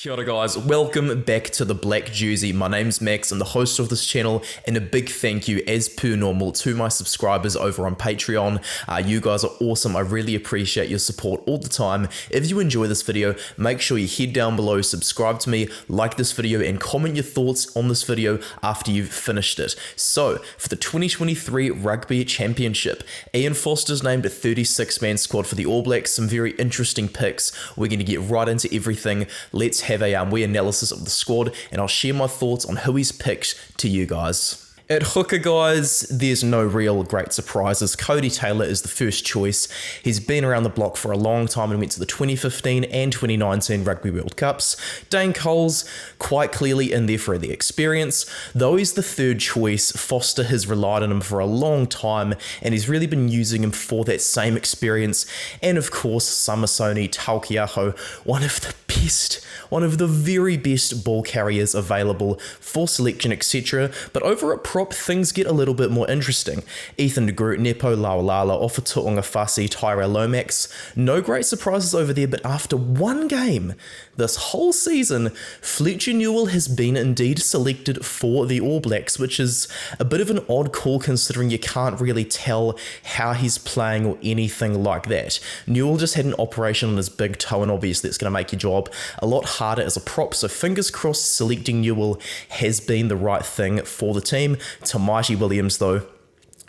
Kia ora guys, welcome back to the Black Jersey. My name's Max, I'm the host of this channel, and a big thank you as per normal to my subscribers over on Patreon. You guys are awesome, I really appreciate your support all the time. If you enjoy this video, make sure you head down below, subscribe to me, like this video, and comment your thoughts on this video after you've finished it. So, for the 2023 Rugby Championship, Ian Foster's named a 36-man squad for the All Blacks, some very interesting picks. We're going to get right into everything. Let's have a wee analysis of the squad, and I'll share my thoughts on who he's picked to you guys. At hooker, guys, there's no real great surprises. Cody Taylor is the first choice. He's been around the block for a long time and went to the 2015 and 2019 Rugby World Cups. Dane Cole's quite clearly in there for the experience. Though he's the third choice, Foster has relied on him for a long time, and he's really been using him for that same experience. And of course, Samasoni Taukei'aho, one of the very best ball carriers available for selection, etc. But over at prop, things get a little bit more interesting. Ethan de Groot, Nepo Laulala, Offa Tu'ungafasi, Tyrell Lomax. No great surprises over there, but after one game this whole season, Fletcher Newell has been indeed selected for the All Blacks, which is a bit of an odd call considering you can't really tell how he's playing or anything like that. Newell just had an operation on his big toe, and obviously it's going to make your job a lot harder as a prop, so fingers crossed selecting Newell has been the right thing for the team. Tamaiti Williams, though,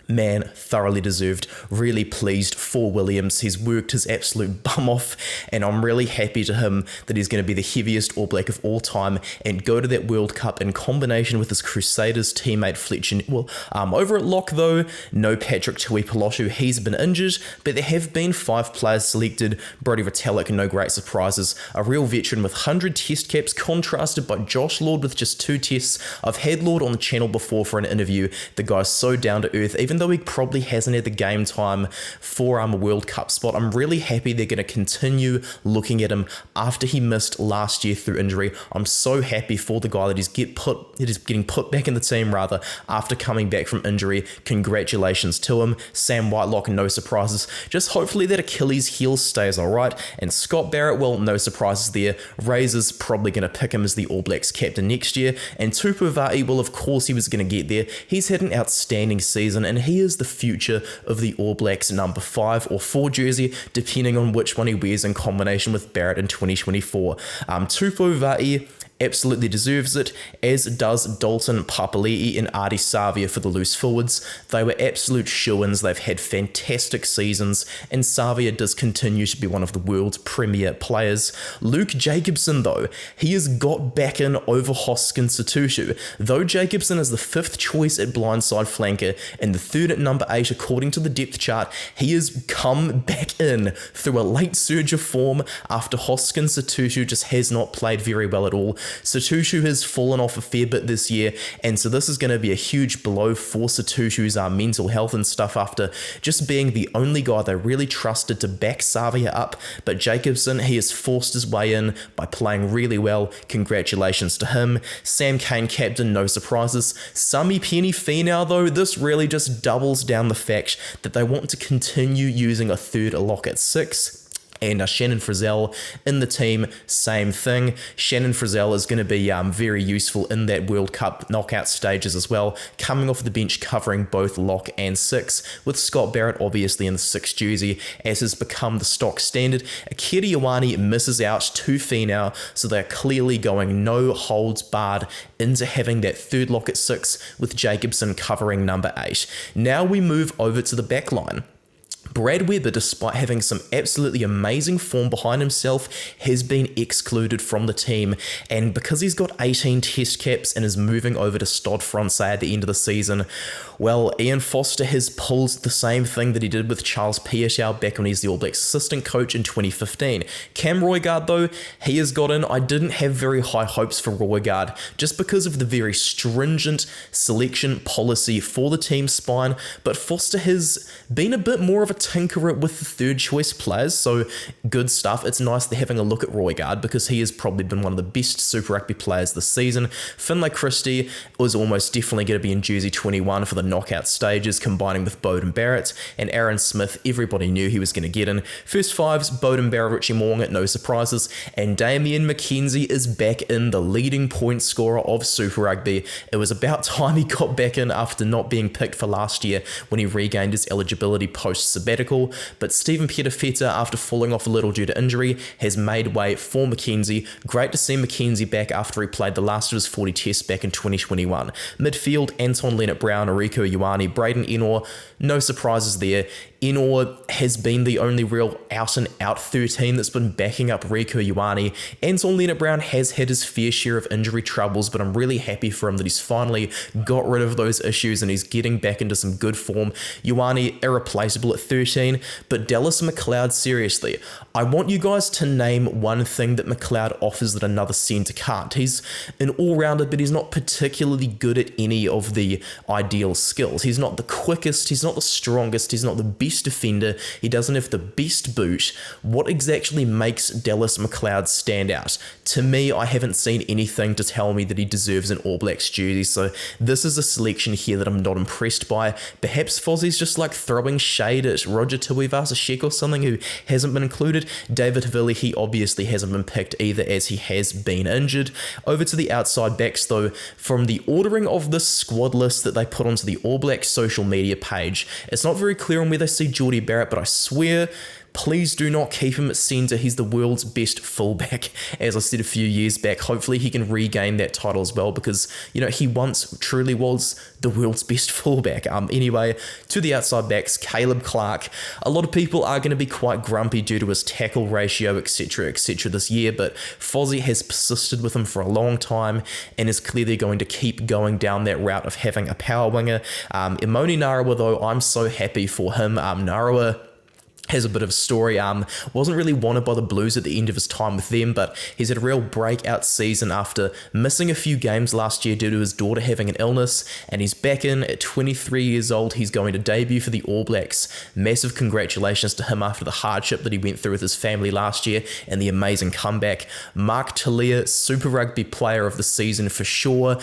man, thoroughly deserved. Really pleased for Williams. He's worked his absolute bum off, and I'm really happy to him that he's going to be the heaviest All Black of all time and go to that World Cup in combination with his Crusaders teammate Fletcher. Well, over at lock, though, no Patrick Tuipulotu. He's been injured, but there have been 5 players selected. Brodie Retallick, no great surprises. A real veteran with 100 test caps, contrasted by Josh Lord with just 2 tests. I've had Lord on the channel before for an interview. The guy's so down to earth, even though he probably hasn't had the game time for a World Cup spot. I'm really happy they're going to continue looking at him after he missed last year through injury. I'm so happy for the guy that he's getting put back in the team rather after coming back from injury. Congratulations to him. Sam Whitelock, no surprises. Just hopefully that Achilles heel stays alright. And Scott Barrett, well, no surprises there. Razor's probably going to pick him as the All Blacks captain next year. And Tupou Vaa'i, well, of course he was going to get there. He's had an outstanding season, and he is the future of the All Blacks number 5 or 4 jersey, depending on which one he wears in combination with Barrett in 2024. Tupou Vaa'i absolutely deserves it, as does Dalton Papali'i and Ardie Savia for the loose forwards. They were absolute shoo-ins. They've had fantastic seasons, and Savia does continue to be one of the world's premier players. Luke Jacobson, though, he has got back in over Hoskin Sotutu. Though Jacobson is the 5th choice at blindside flanker and the 3rd at number 8 according to the depth chart, he has come back in through a late surge of form after Hoskin Sotutu just has not played very well at all. Sotutu has fallen off a fair bit this year, and so this is going to be a huge blow for Sotutu's mental health and stuff after just being the only guy they really trusted to back Savia up. But Jacobson, he has forced his way in by playing really well. Congratulations to him. Sam Cane, captain, no surprises. Sami Penny Finau, though, this really just doubles down the fact that they want to continue using a 3rd lock at 6. And Shannon Frizzell in the team, same thing. Shannon Frizzell is going to be very useful in that World Cup knockout stages as well, coming off the bench covering both lock and 6, with Scott Barrett obviously in the 6 jersey, as has become the stock standard. Akira Ioane misses out to Finau, so they're clearly going no holds barred into having that 3rd lock at 6, with Jacobson covering number 8. Now we move over to the back line. Brad Weber, despite having some absolutely amazing form behind himself, has been excluded from the team, and because he's got 18 test caps and is moving over to Stade Francais at the end of the season, well, Ian Foster has pulled the same thing that he did with Charles Piutau back when he's the All Blacks assistant coach in 2015. Cam Roigard, though, he has got in. I didn't have very high hopes for Roigard, just because of the very stringent selection policy for the team spine, but Foster has been a bit more of a of tinker it with the third choice players, so good stuff. It's nice they're having a look at Roygaard because he has probably been one of the best Super Rugby players this season. Finlay Christie was almost definitely going to be in jersey 21 for the knockout stages, combining with Beauden Barrett, and Aaron Smith, everybody knew he was going to get in. First-Fives, Beauden Barrett, Richie Mo'unga, no surprises, and Damian McKenzie is back in, the leading point scorer of Super Rugby. It was about time he got back in after not being picked for last year when he regained his eligibility post-sabbatical, but Stephen Petafeta, after falling off a little due to injury, has made way for McKenzie. Great to see McKenzie back after he played the last of his 40 tests back in 2021. Midfield, Anton Leonard-Brown, Rieko Ioane, Braden Ennor, no surprises there. Ennor has been the only real out-and-out 13 that's been backing up Rieko Ioane. Anton Leonard-Brown has had his fair share of injury troubles, but I'm really happy for him that he's finally got rid of those issues and he's getting back into some good form. Ioane, irreplaceable at 13, but Dallas McLeod, seriously, I want you guys to name one thing that McLeod offers that another centre can't. He's an all-rounder, but he's not particularly good at any of the ideal skills. He's not the quickest, he's not the strongest, he's not the best defender, he doesn't have the best boot. What exactly makes Dallas McLeod stand out? To me, I haven't seen anything to tell me that he deserves an All Blacks jersey, so this is a selection here that I'm not impressed by. Perhaps Fozzie's just like throwing shade at Roger Tuivasa-Sheck or something who hasn't been included. David Havili, he obviously hasn't been picked either as he has been injured. Over to the outside backs though, from the ordering of this squad list that they put onto the All Blacks social media page, it's not very clear on where they see Geordie Barrett, but I swear, please do not keep him at centre. He's the world's best fullback, as I said a few years back. Hopefully he can regain that title as well because, you know, he once truly was the world's best fullback. Anyway, to the outside backs, Caleb Clark. A lot of people are going to be quite grumpy due to his tackle ratio, etc., etc. this year, but Fozzie has persisted with him for a long time and is clearly going to keep going down that route of having a power winger. Imoni Narawa, though, I'm so happy for him. Narawa has a bit of a story, wasn't really wanted by the Blues at the end of his time with them, but he's had a real breakout season after missing a few games last year due to his daughter having an illness, and he's back in at 23 years old. He's going to debut for the All Blacks. Massive congratulations to him after the hardship that he went through with his family last year and the amazing comeback. Mark Talia, Super Rugby player of the season for sure.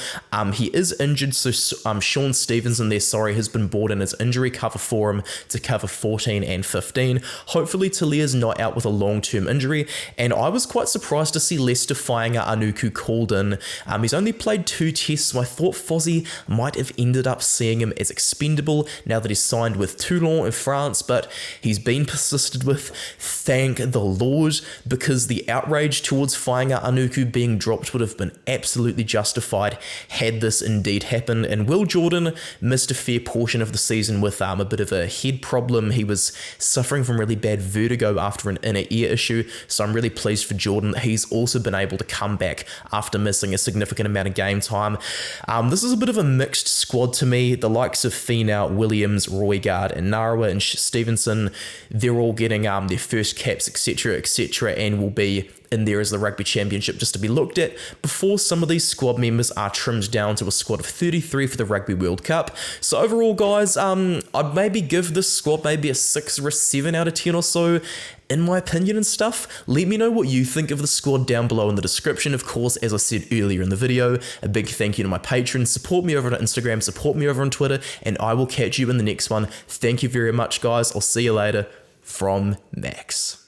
He is injured, so Sean Stevenson there, has been brought in as injury cover for him to cover 14 and 15. Hopefully Talia's not out with a long-term injury, and I was quite surprised to see Leicester Fainga Anuku called in. He's only played 2 tests, so I thought Fozzie might have ended up seeing him as expendable now that he's signed with Toulon in France, but he's been persisted with, thank the Lord, because the outrage towards Fainga Anuku being dropped would have been absolutely justified had this indeed happened. And Will Jordan missed a fair portion of the season with a bit of a head problem. He was suffering from really bad vertigo after an inner ear issue, so I'm really pleased for Jordan that he's also been able to come back after missing a significant amount of game time. This is a bit of a mixed squad to me. The likes of Finau, Williams, Roygaard and Narawa and Stevenson, they're all getting their first caps, etc., etc., and will be in there as the Rugby Championship just to be looked at before some of these squad members are trimmed down to a squad of 33 for the Rugby World Cup. So overall, guys, I'd maybe give this squad maybe a 6 or a 7 out of 10 or so, in my opinion and stuff. Let me know what you think of the squad down below in the description. Of course, as I said earlier in the video, a big thank you to my patrons. Support me over on Instagram, support me over on Twitter, and I will catch you in the next one. Thank you very much, guys. I'll see you later. From Max.